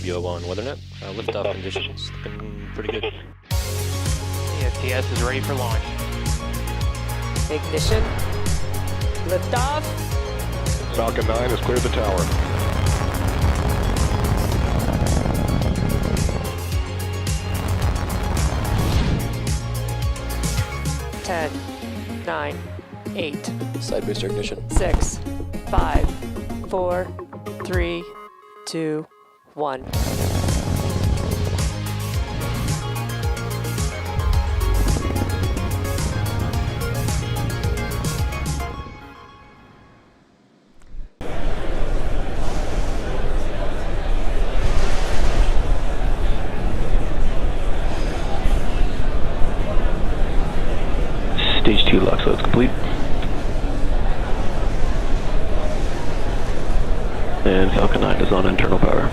WO1 WeatherNet. Liftoff conditions looking pretty good. ESPS is ready for launch. Ignition. Liftoff. Falcon 9 has cleared the tower. Ten, 9, 8, Side booster ignition. 6, 5, 4, 3, 2, 1. Stage 2 lock loads complete. And Falcon 9 is on internal power.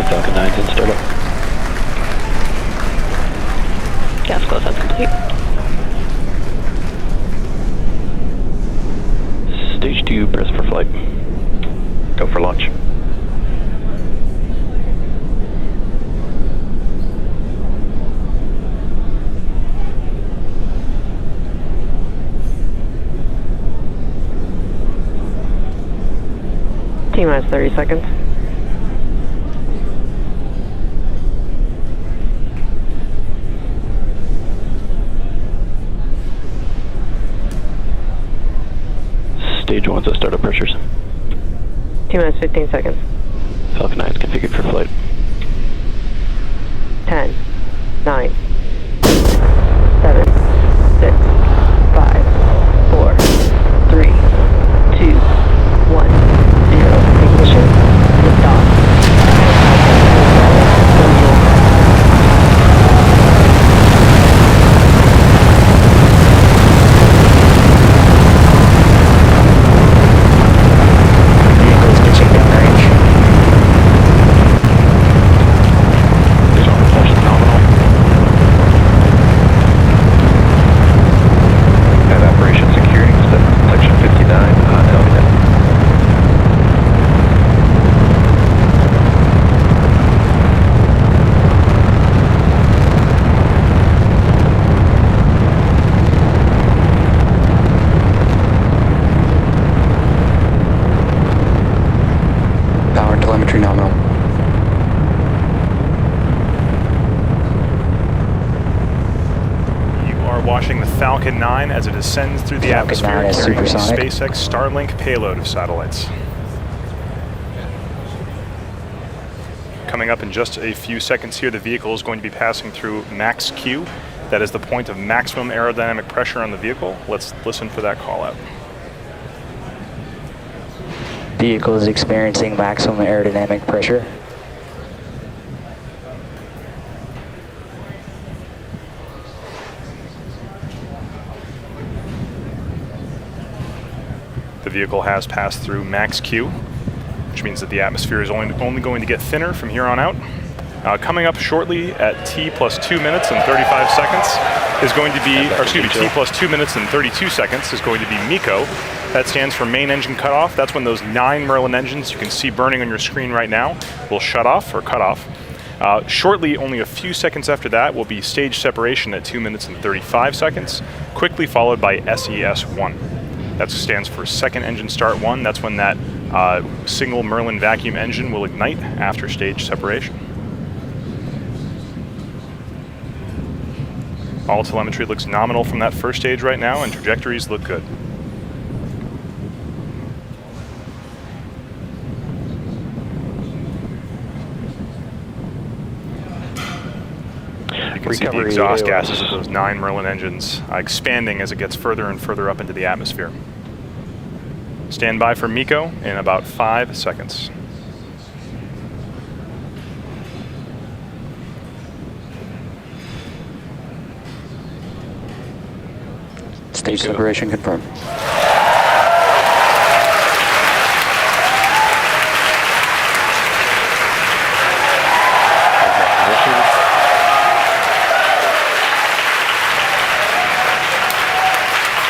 Falcon 9's in startup. Gas closeout complete. Stage 2, press for flight. Go for launch. T-minus 30 seconds. Stage 1's at startup pressures. T-minus 15 seconds. Falcon 9 is configured for flight. 10, 9, 7, 6, 5, 4, 3, 2, 1, 0. Ignition. Liftoff. Vehicles pitching downrange. Have operation security, section 59, LVNet. Power and telemetry nominal. You are watching the Falcon 9 as it ascends through the Falcon atmosphere 9 is carrying the supersonic. SpaceX Starlink payload of satellites. Coming up in just a few seconds here, the vehicle is going to be passing through max Q. That is the point of maximum aerodynamic pressure on the vehicle. Let's listen for that call out. Vehicle is experiencing maximum aerodynamic pressure. The vehicle has passed through max Q, which means that the atmosphere is only going to get thinner from here on out. Coming up shortly at T plus 2 minutes and 35 seconds is going to be, or excuse me, T plus 2 minutes and 32 seconds is going to be MECO. That stands for main engine cutoff. That's when those 9 Merlin engines you can see burning on your screen right now will shut off or cut off. Shortly, only a few seconds after that, will be stage separation at 2 minutes and 35 seconds, quickly followed by SES1. That stands for second engine start 1. That's when that single Merlin vacuum engine will ignite after stage separation. All telemetry looks nominal from that first stage right now, and trajectories look good. can see the exhaust gases of those 9 Merlin engines expanding as it gets further and further up into the atmosphere. Stand by for MECO in about 5 seconds. Stage separation confirmed.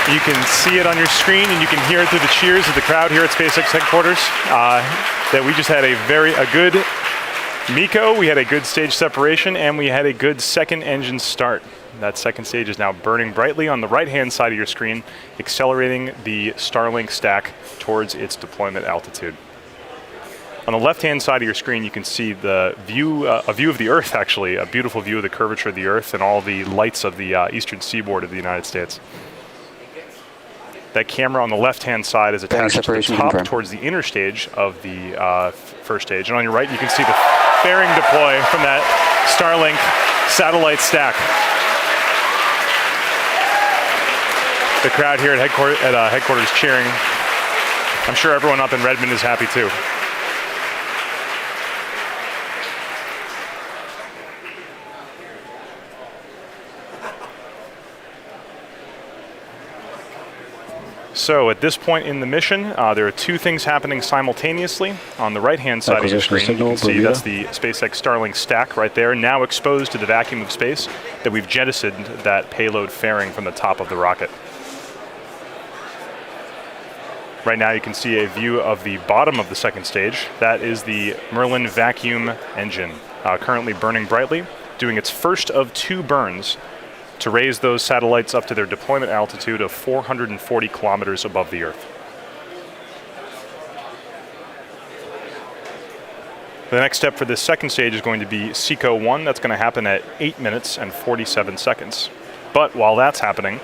You can see it on your screen, and you can hear it through the cheers of the crowd here at SpaceX headquarters. That we just had a good MECO, we had a good stage separation, and we had a good second engine start. That second stage is now burning brightly on the right-hand side of your screen, accelerating the Starlink stack towards its deployment altitude. On the left-hand side of your screen, you can see the view, a view of the Earth, actually, a beautiful view of the curvature of the Earth and all the lights of the eastern seaboard of the United States. That camera on the left-hand side is attached to the top towards the inner stage of the first stage. And on your right, you can see the fairing deploy from that Starlink satellite stack. The crowd here at headquarters cheering. I'm sure everyone up in Redmond is happy too. So at this point in the mission, there are 2 things happening simultaneously. On the right-hand side of your screen, you can see that's the SpaceX Starlink stack right there, now exposed to the vacuum of space that we've jettisoned that payload fairing from the top of the rocket. Right now you can see a view of the bottom of the second stage. That is the Merlin vacuum engine, currently burning brightly, doing its first of 2 burns to raise those satellites up to their deployment altitude of 440 kilometers above the Earth. The next step for this second stage is going to be SECO-1. That's going to happen at 8 minutes and 47 seconds. But while that's happening,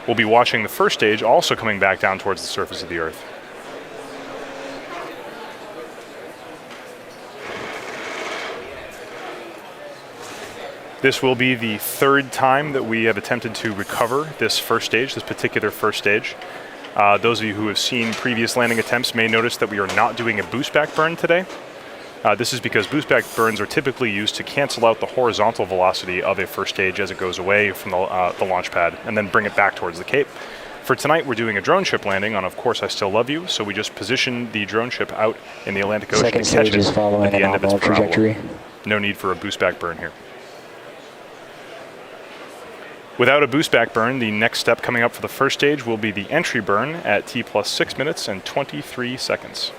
we'll be watching the first stage also coming back down towards the surface of the Earth. This will be the 3rd time that we have attempted to recover this first stage, this particular first stage. Those of you who have seen previous landing attempts may notice that we are not doing a boost back burn today. This is because boost back burns are typically used to cancel out the horizontal velocity of a first stage as it goes away from the launch pad and then bring it back towards the Cape. For tonight, we're doing a drone ship landing on Of Course I Still Love You, so we just position the drone ship out in the Atlantic Ocean Second to catch stage it is following at the end of its trajectory. parabola. No need for a boost back burn here. Without a boost back burn, the next step coming up for the first stage will be the entry burn at T plus 6 minutes and 23 seconds.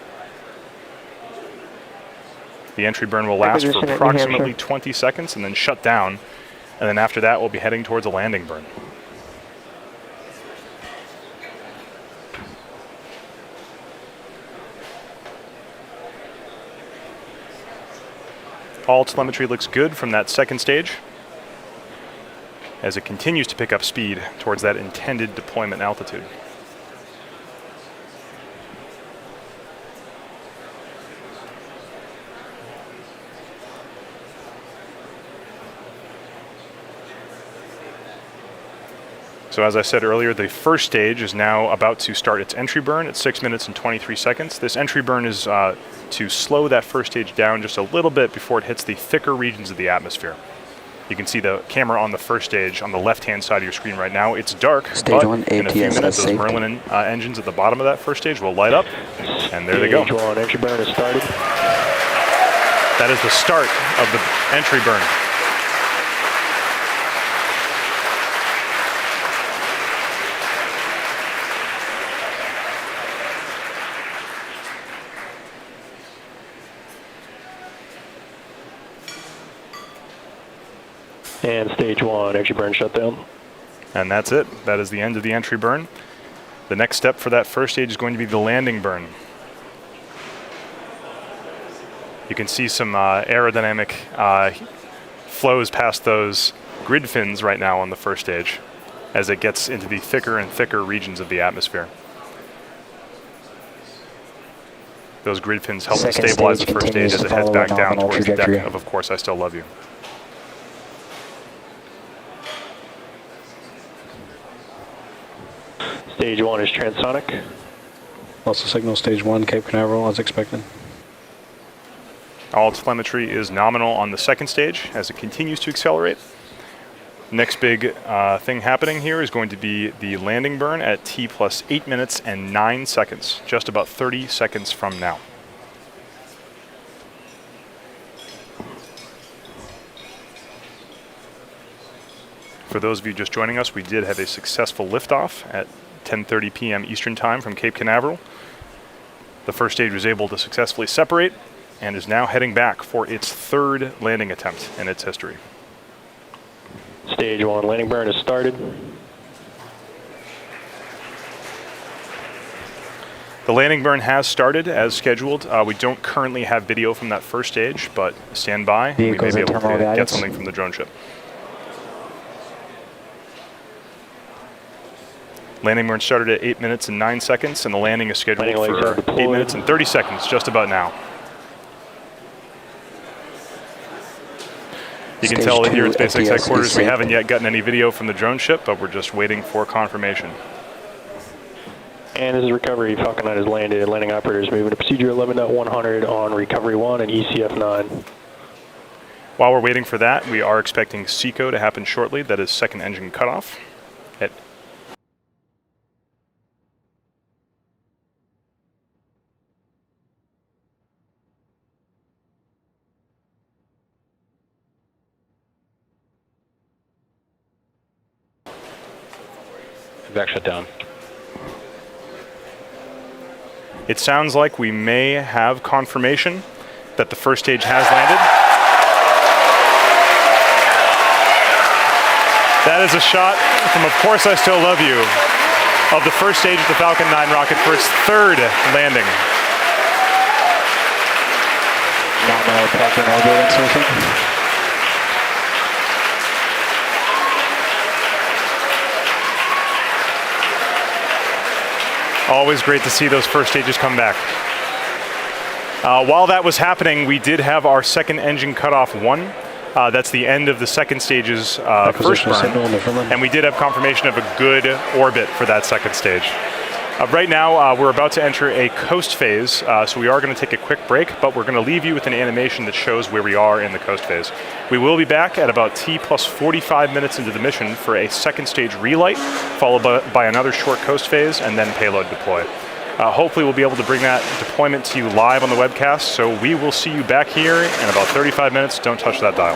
The entry burn will last for approximately 20 seconds and then shut down. And then after that, we'll be heading towards a landing burn. All telemetry looks good from that second stage as it continues to pick up speed towards that intended deployment altitude. So as I said earlier, the first stage is now about to start its entry burn at 6 minutes and 23 seconds. This entry burn is to slow that first stage down just a little bit before it hits the thicker regions of the atmosphere. You can see the camera on the first stage on the left-hand side of your screen right now. It's dark, Stage but 1 in a few ATS minutes, those Merlin engines at the bottom of that first stage will light up, and there they go. Stage 1 entry burn has started. That is the start of the entry burn. And stage 1 entry burn shutdown. And that's it. That is the end of the entry burn. The next step for that first stage is going to be the landing burn. You can see some aerodynamic flows past those grid fins right now on the first stage as it gets into the thicker and thicker regions of the atmosphere. Those grid fins help to stabilize the first stage as it heads back down towards the deck of Course I Still Love You. Stage 1 is transonic. Also signal stage 1, Cape Canaveral, as expected. All telemetry is nominal on the second stage as it continues to accelerate. Next big thing happening here is going to be the landing burn at T plus 8 minutes and 9 seconds, just about 30 seconds from now. For those of you just joining us, we did have a successful liftoff at 10:30 p.m. Eastern Time from Cape Canaveral. The first stage was able to successfully separate and is now heading back for its third landing attempt in its history. Stage 1 landing burn has started. The landing burn has started as scheduled. We don't currently have video from that first stage, but stand by. Vehicles we may at be able to terminal get guidance. something from the drone ship. Landing burn started at 8 minutes and 9 seconds, and the landing is scheduled Landing legs are for deployed. 8 minutes and 30 seconds, just about now. You can Stage tell that here 2 at SpaceX FTS headquarters, is we safe. haven't yet gotten any video from the drone ship, but we're just waiting for confirmation. And this is recovery. Falcon 9 has landed. Landing operators moving to procedure 11.100 on recovery 1 and ECF 9. While we're waiting for that, we are expecting SECO to happen shortly. That is second engine cutoff. At Back shut down. It sounds like we may have confirmation that the first stage has landed. That is a shot from Of Course I Still Love You of the first stage of the Falcon 9 rocket for its third landing. Nominal parking orbit insertion. Always great to see those first stages come back. While that was happening, we did have our second engine cutoff 1. That's the end of the second stage's first Acquisition burn. signal in the Finland. And we did have confirmation of a good orbit for that second stage. Right now, we're about to enter a coast phase, so we are going to take a quick break, but we're going to leave you with an animation that shows where we are in the coast phase. We will be back at about T plus 45 minutes into the mission for a second stage relight, followed by another short coast phase, and then payload deploy. Hopefully we'll be able to bring that deployment to you live on the webcast, so we will see you back here in about 35 minutes. Don't touch that dial.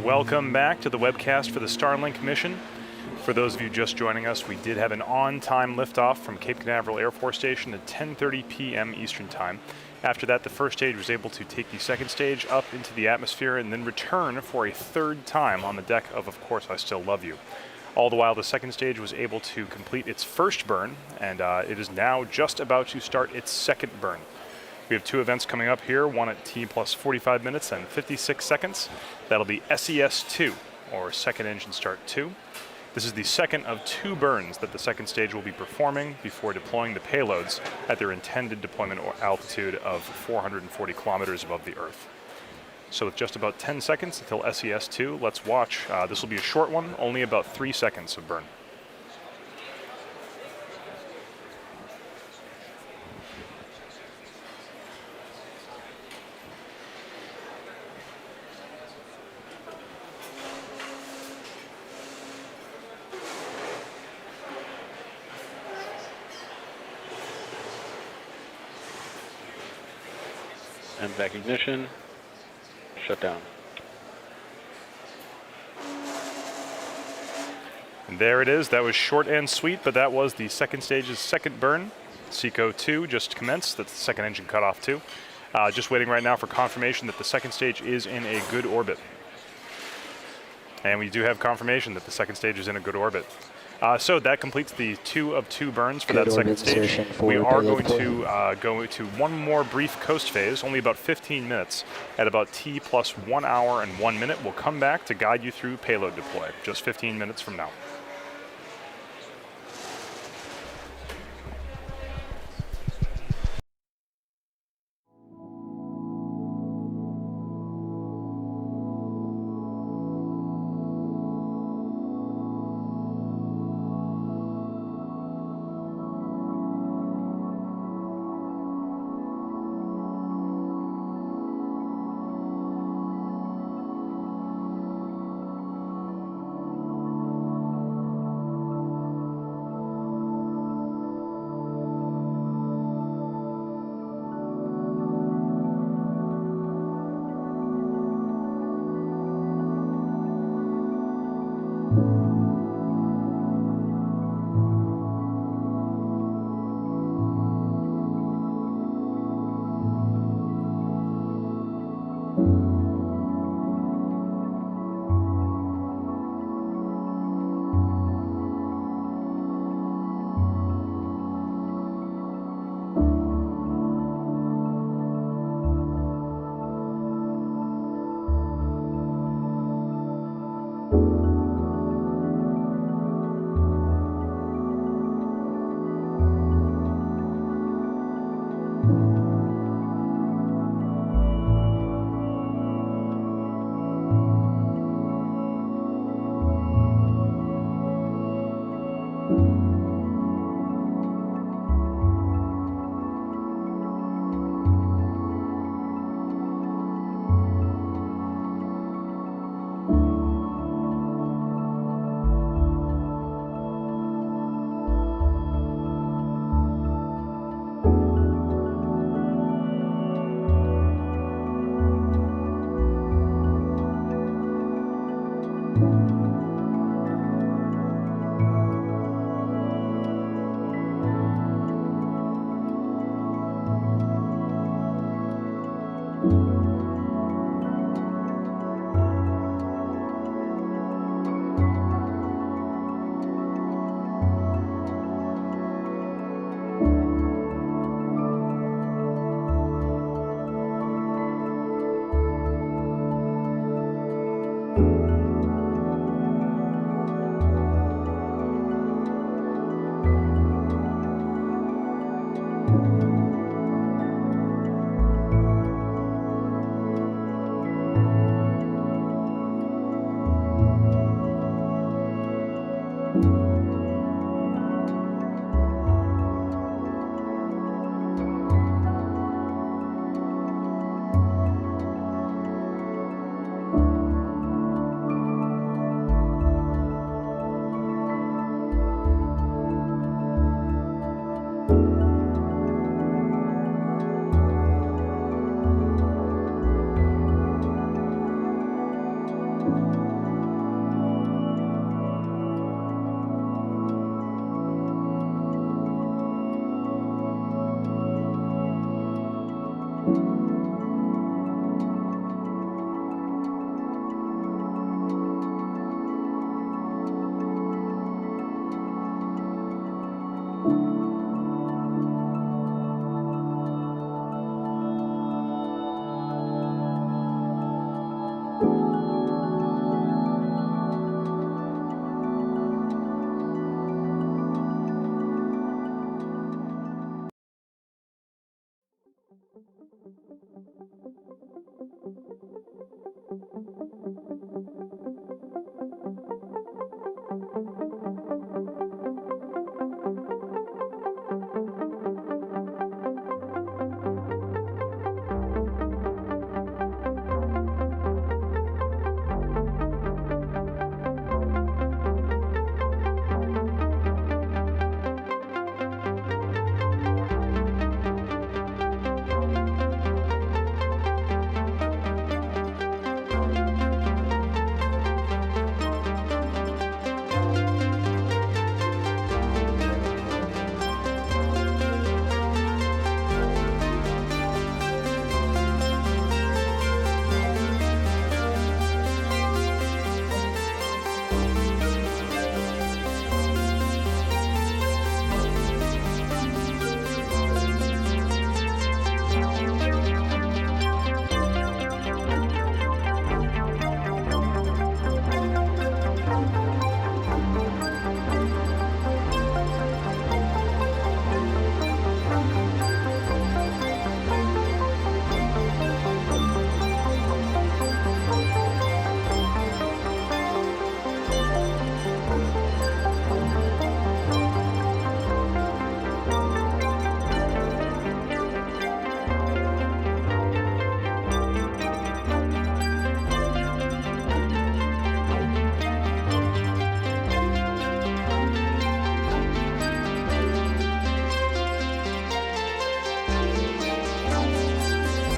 Welcome back to the webcast for the Starlink mission. For those of you just joining us, we did have an on-time liftoff from Cape Canaveral Air Force Station at 10:30 p.m. Eastern Time. After that, the first stage was able to take the second stage up into the atmosphere and then return for a third time on the deck of course, I Still Love You. All the while, the second stage was able to complete its first burn, and it is now just about to start its second burn. We have two events coming up here, one at T plus 45 minutes and 56 seconds. That'll be SES-2, or Second Engine Start 2. This is the second of two burns that the second stage will be performing before deploying the payloads at their intended deployment altitude of 440 kilometers above the Earth. So with just about 10 seconds until SES-2, let's watch. This will be a short one, only about 3 seconds of burn. And back ignition. Shut down. And there it is. That was short and sweet, but that was the second stage's second burn. SECO 2 just commenced. That's the second engine cut off too. Just waiting right now for confirmation that the second stage is in a good orbit. And we do have confirmation that the second stage is in a good orbit. So that completes the 2 of 2 burns for Good that second stage. We are going to go to one more brief coast phase, only about 15 minutes. At about T plus 1 hour and 1 minute, we'll come back to guide you through payload deploy, just 15 minutes from now.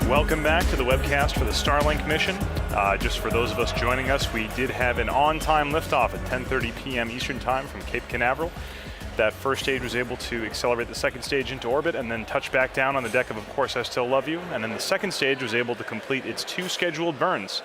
Welcome back to the webcast for the Starlink mission. Just for those of us joining us, we did have an on-time liftoff at 10:30 p.m. Eastern Time from Cape Canaveral. That first stage was able to accelerate the second stage into orbit and then touch back down on the deck of Course I Still Love You. And then the second stage was able to complete its 2 scheduled burns.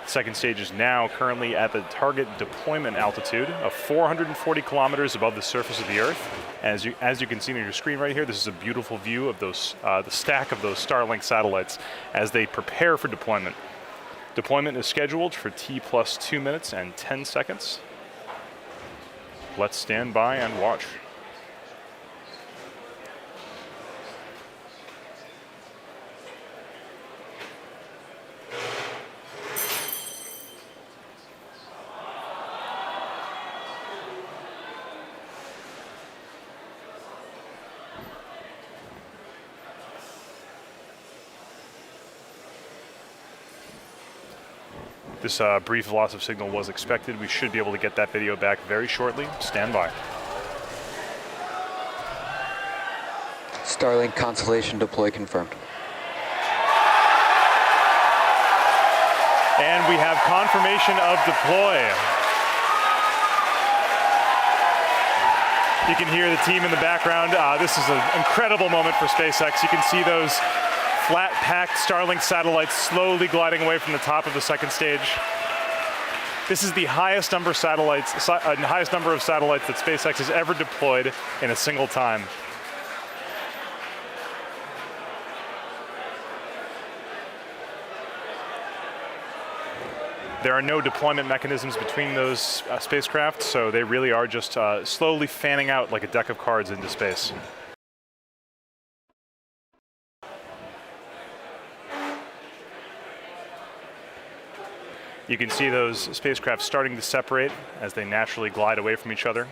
The second stage is now currently at the target deployment altitude of 440 kilometers above the surface of the Earth. As you can see on your screen right here, this is a beautiful view of those the stack of those Starlink satellites as they prepare for deployment. Deployment is scheduled for T plus 2 minutes and 10 seconds. Let's stand by and watch. This brief loss of signal was expected. We should be able to get that video back very shortly. Stand by. Starlink Constellation deploy confirmed. And we have confirmation of deploy. You can hear the team in the background. This is an incredible moment for SpaceX. You can see those flat-packed Starlink satellites slowly gliding away from the top of the second stage. This is the highest number of satellites that SpaceX has ever deployed in a single time. There are no deployment mechanisms between those spacecraft, so they really are just slowly fanning out like a deck of cards into space. You can see those spacecraft starting to separate as they naturally glide away from each other.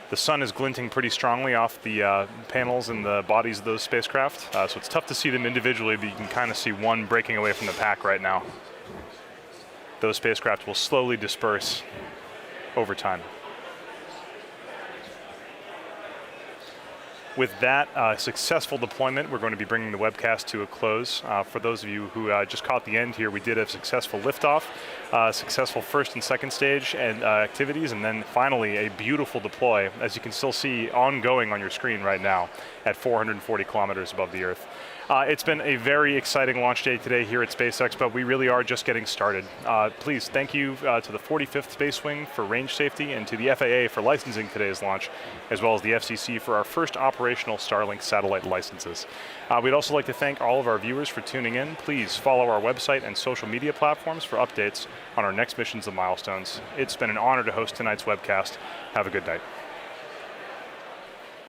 The sun is glinting pretty strongly off the panels and the bodies of those spacecraft, so it's tough to see them individually, but you can kind of see one breaking away from the pack right now. Those spacecraft will slowly disperse over time. With that successful deployment, we're going to be bringing the webcast to a close. For those of you who just caught the end here, we did have successful liftoff, successful first and second stage and activities, and then finally a beautiful deploy, as you can still see ongoing on your screen right now at 440 kilometers above the Earth. It's been a very exciting launch day today here at SpaceX, but we really are just getting started. Please thank you to the 45th Space Wing for range safety and to the FAA for licensing today's launch, as well as the FCC for our first operational Starlink satellite licenses. We'd also like to thank all of our viewers for tuning in. Please follow our website and social media platforms for updates on our next missions and milestones. It's been an honor to host tonight's webcast. Have a good night.